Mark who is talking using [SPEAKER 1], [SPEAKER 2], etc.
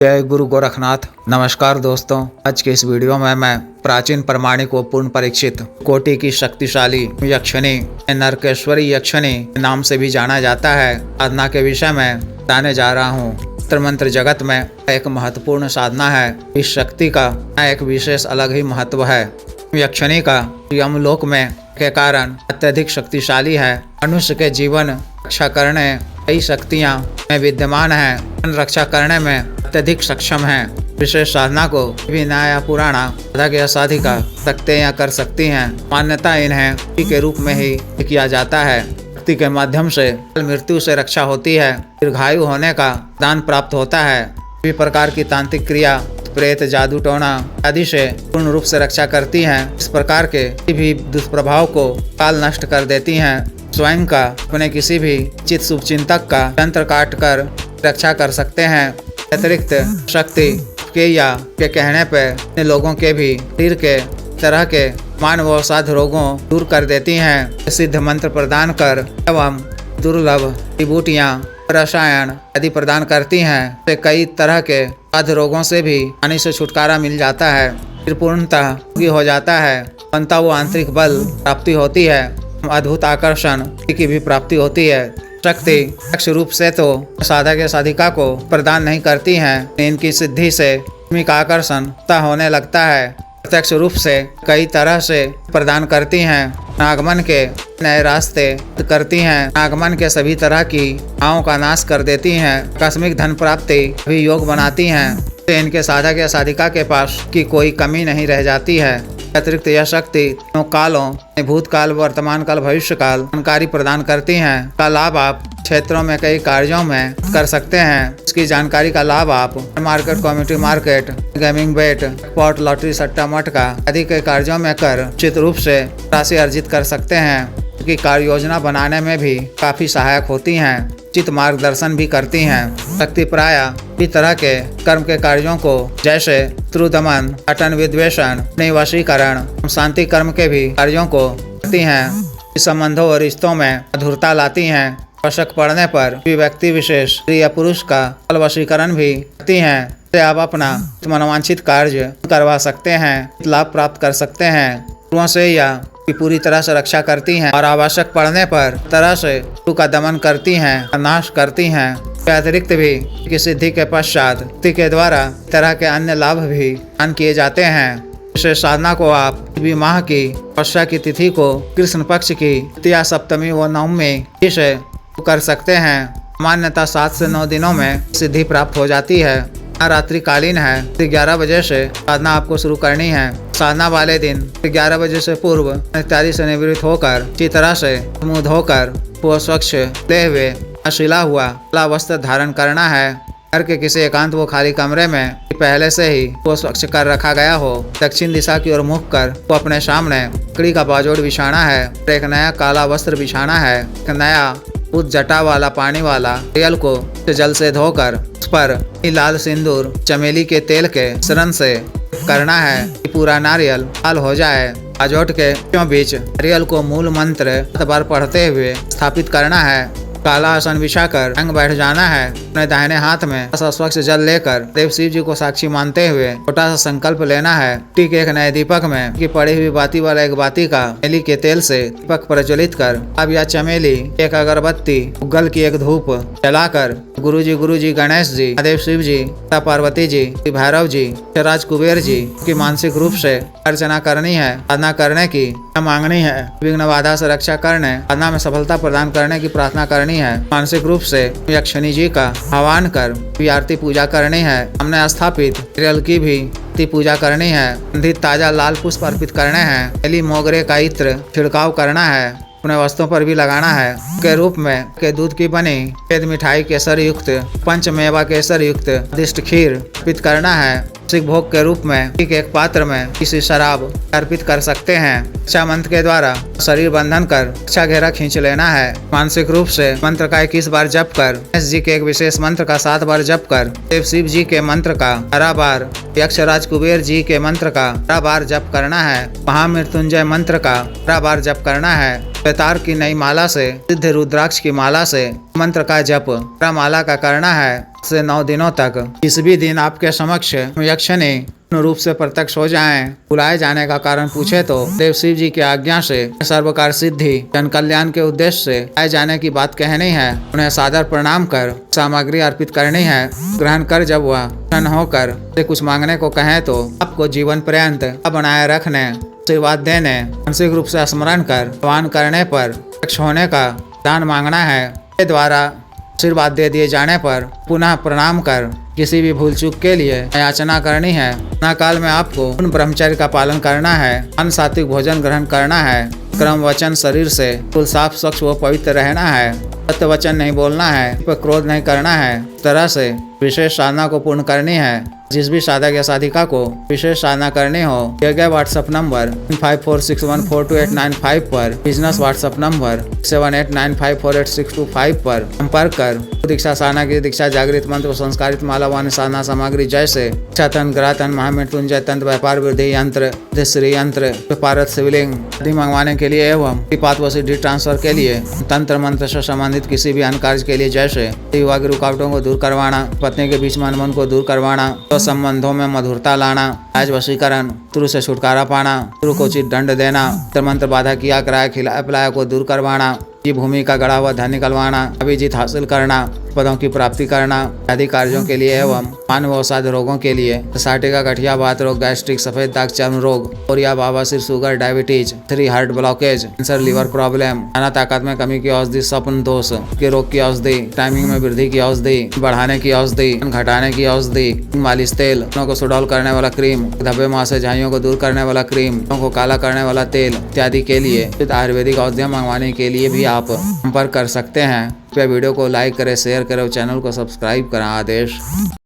[SPEAKER 1] जय गुरु गोरखनाथ। नमस्कार दोस्तों, आज के इस वीडियो में मैं प्राचीन प्रमाणिक व पूर्ण परीक्षित कोटि की शक्तिशाली यक्षिणी नरकेश्वरी यक्षिणी नाम से भी जाना जाता है साधना के विषय में बताने जा रहा हूँ। मंत्र जगत में एक महत्वपूर्ण साधना है। इस शक्ति का एक विशेष अलग ही महत्व है। यक्षिणी का यमलोक में के कारण अत्यधिक शक्तिशाली है। मनुष्य के जीवन रक्षा करने कई शक्तियाँ में विद्यमान है, रक्षा करने में अत्यधिक सक्षम है। विशेष साधना को भी न्याय पुराणा साधक या साधिका सकते या कर सकती हैं। मान्यता इन्हें के रूप में ही किया जाता है। शक्ति के माध्यम से मृत्यु से रक्षा होती है, दीर्घायु होने का दान प्राप्त होता है। सभी प्रकार की तांत्रिक क्रिया, प्रेत, जादू टोना आदि से पूर्ण रूप से रक्षा करती हैं। इस प्रकार के किसी भी दुष्प्रभाव को काल नष्ट कर देती हैं। स्वयं का अपने किसी भी चित शुभ चिंतक का तंत्र काट कर रक्षा कर सकते हैं। अतिरिक्त शक्ति के कहने पर लोगों के भी शरीर के तरह के मान व साध रोगों दूर कर देती हैं। सिद्ध मंत्र प्रदान कर एवं दुर्लभ विभूतियाँ रसायन आदि प्रदान करती हैं। से कई तरह के साध रोगों से भी हानि से छुटकारा मिल जाता है। फिर पूर्णतः हो जाता है। बनता वो आंतरिक बल प्राप्ति होती है। अद्भुत आकर्षण की भी प्राप्ति होती है। शक्ति प्रत्यक्ष रूप से तो साधक या साधिका को प्रदान नहीं करती हैं। इनकी सिद्धि से का आकर्षण होने लगता है। प्रत्यक्ष रूप से कई तरह से प्रदान करती हैं। आगमन के नए रास्ते करती हैं। आगमन के सभी तरह की आओं का नाश कर देती हैं। आकस्मिक धन प्राप्ति भी योग बनाती हैं। इनके साधक या साधिका के पास की कोई कमी नहीं रह जाती है। अतिरिक्त यह शक्ति कालों भूतकाल, वर्तमान काल, भविष्य काल जानकारी प्रदान करती हैं। का लाभ आप क्षेत्रों में कई कार्यों में कर सकते हैं। इसकी जानकारी का लाभ आप मार्केट, कम्युनिटी मार्केट, गेमिंग बेट, पॉट, लॉटरी, सट्टा मटका आदि के कार्यों में कर उचित रूप से राशि अर्जित कर सकते हैं। की कार्य योजना बनाने में भी काफी सहायक होती हैं। उचित मार्गदर्शन भी करती हैं। शक्ति प्रायः इस तरह के कर्म के कार्यों को जैसे त्रुदमन, अटन, विद्वेषण, वशीकरण, शांति कर्म के भी कार्यों को करती हैं। संबंधों और रिश्तों में मधुरता लाती हैं। आवश्यक पड़ने पर व्यक्ति विशेष स्त्री या पुरुष का वशीकरण भी करती हैं। से आप अपना मनोवांछित कार्य करवा सकते हैं, लाभ प्राप्त कर सकते हैं। से या की पूरी तरह से रक्षा करती हैं और आवश्यक पड़ने पर तरह से का दमन करती हैं, नाश करती हैं। अतिरिक्त भी की सिद्धि के पश्चात के द्वारा तरह के अन्य लाभ भी दान किए जाते हैं। विशेष साधना को आप माह की वर्षा की तिथि को कृष्ण पक्ष की तृतीया, सप्तमी व नवमी से कर सकते हैं। मान्यता 7 से 9 दिनों में सिद्धि प्राप्त हो जाती है। रात्रि कालीन है। 11 बजे से साधना आपको शुरू करनी है। साधना वाले दिन 11 बजे से पूर्व इत्यादि से निवृत्त होकर अच्छी तरह से मुंह धोकर वो स्वच्छ ले हुए शिला हुआ काला वस्त्र धारण करना है। घर के किसी एकांत व खाली कमरे में पहले से ही वो स्वच्छ कर रखा गया हो। दक्षिण दिशा की ओर मुख कर वो अपने सामने लकड़ी का बाजोड़ बिछाना है। एक नया काला वस्त्र बिछाना है। एक नया उस जटा वाला पानी वाला तेल को जल से धोकर उस पर लाल सिंदूर चमेली के तेल के मिश्रण से करना है कि पूरा नारियल लाल हो जाए। बाजोट के बीच नारियल को मूल मंत्र बार पढ़ते हुए स्थापित करना है। काला आसन बिछाकर रंग बैठ जाना है। अपने दाहिने हाथ में स्वच्छ जल लेकर देव शिव जी को साक्षी मानते हुए छोटा सा संकल्प लेना है। ठीक एक नए दीपक में की पड़ी हुई बाती वाला एक बाती का चमेली के तेल से दीपक प्रज्वलित कर अब यह चमेली, एक अगरबत्ती, उगल की एक धूप जलाकर गुरु जी, गणेश जी, देव शिव जी, पार्वती जी, भैरव जी, राज कुबेर जी की मानसिक रूप से अर्चना करनी है। साधना करने की मांगनी है। विघ्न बाधा से रक्षा करने, साधना में सफलता प्रदान करने की प्रार्थना करनी है। मानसिक रूप से यक्षिणी जी का आह्वान कर आरती पूजा करनी है। हमने स्थापित नारियल की भी पूजा करनी है। ताजा लाल पुष्प अर्पित करने हैं। एली मोगरे का इत्र छिड़काव करना है। अपने वस्तुओं पर भी लगाना है। के रूप में के दूध की बनी वेद मिठाई केसर युक्त, पंचमेवा केसर युक्त दिष्ट खीर अर्पित करना है। सिख भोग के रूप में एक पात्र में किसी शराब अर्पित कर सकते हैं। रक्षा मंत्र के द्वारा शरीर बंधन कर अच्छा घेरा खींच लेना है। मानसिक रूप से मंत्र का 21 बार जप कर, गणेश जी के एक विशेष मंत्र का 7 बार जप कर, देव शिव जी के मंत्र का 12 बार, यक्षराज कुबेर जी के मंत्र का 12 बार जप करना है। महामृत्युंजय मंत्र का 12 बार जप करना है। बेतार की नई माला से, सिद्ध रुद्राक्ष की माला से मंत्र का जप माला का करना है। से 9 दिनों तक किस भी दिन आपके समक्ष यक्षिणी पूर्ण रूप से प्रत्यक्ष हो जाएं। बुलाए जाने का कारण पूछे तो देव शिव जी की आज्ञा से सर्वकार सिद्धि जन कल्याण के उद्देश्य से आए जाने की बात कहनी है। उन्हें सादर प्रणाम कर सामग्री अर्पित करनी है। ग्रहण कर जब वह प्रसन्न होकर से कुछ मांगने को कहे तो आपको जीवन पर्यंत बनाए रखने, आशीर्वाद देने, मानसिक रूप से स्मरण कर आह्वान करने पर प्रत्यक्ष होने का दान मांगना है। के द्वारा आशीर्वाद दे दिए जाने पर पुनः प्रणाम कर किसी भी भूल चूक के लिए याचना करनी है। ना काल में आपको उन ब्रह्मचर्य का पालन करना है। अन्न सात्विक भोजन ग्रहण करना है। क्रम वचन शरीर से कुल साफ स्वच्छ व पवित्र रहना है। सत्य वचन नहीं बोलना है। पर क्रोध नहीं करना है। इस तरह से विशेष साधना को पूर्ण करनी है। जिस भी साधक या साधिका को विशेष साधना करनी हो दिए गए व्हाट्सएप नंबर 5461428895 पर, बिजनेस व्हाट्सएप नंबर 7895486225 पर संपर्क कर दीक्षा साधना की दीक्षा, जागृत मंत्र, संस्कारित माला वाणी साधना सामग्री जैसे तंत्र, ग्रहतंत्र, महामृत्युंजय तंत्र, व्यापार वृद्धि यंत्र, श्री यंत्र, पारद शिवलिंग आदि मंगवाने के लिए एवं पात व सिद्धि ट्रांसफर के लिए तंत्र मंत्र से संबंधित किसी भी अन्य कार्य के लिए जैसे विवाह की रुकावटों को दूर करवाना, पत्नी के बीच में अनबन को दूर करवाना, तो संबंधों में मधुरता लाना, आज वशीकरण, शत्रु से छुटकारा पाना, शत्रु को उचित दंड देना, मंत्र बाधा किया कराया खिलाया पिलाया को दूर करवाना, की भूमि का गड़ा हुआ धन निकलवाना, अभिजीत हासिल करना, पदों की प्राप्ति करना आदि कार्यों के लिए एवं मानव अवसाद रोगों के लिए साटिका, गठिया, बात रोग, गैस्ट्रिक, सफेद दाग, चर्म रोग, ओरिया, बवासीर, sugar, diabetes, 3 heart blockage, cancer, liver problem, खाना ताकत में कमी की औषधि, स्वप्न दोष के रोग की औषधि, टाइमिंग में वृद्धि की औषधि, बढ़ाने की औषधि, घटाने की औषधि, मालिश तेल, को सुडौल करने वाला क्रीम, धब्बे मासे झाइयों को दूर करने वाला क्रीम, को काला करने वाला तेल इत्यादि के लिए आयुर्वेदिक औषधियाँ मंगवाने के लिए भी आप संपर्क कर सकते हैं। कृपया वीडियो को लाइक करें, शेयर करें और चैनल को सब्सक्राइब करें। आदेश।